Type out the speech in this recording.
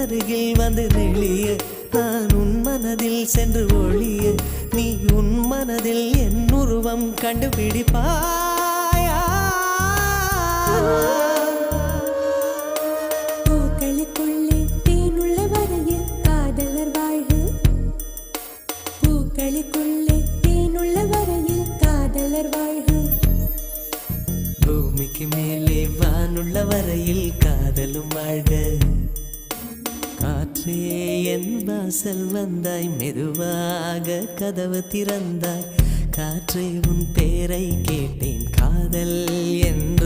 அருகில் வந்து நெளிய நான் உன் மனதில் சென்று ஒளிய நீ உன் மனதில் என் உருவம் கண்டுபிடிப்பாயா பூக்களுக்குள்ளே தேனுள்ள வரையில் காதலர் வாழ்க பூக்களுக்குள்ளே தேனுள்ள வரையில் காதலர் வாழ்க பூமிக்கு மேலே வானுள்ள வரையில் காதலும் வாழ்க காற்றே என் வாசல் வந்தாய் மெதுவாக கதவு திறந்தாய் காற்றே உன் பேரை கேட்டேன் காதல் என்ற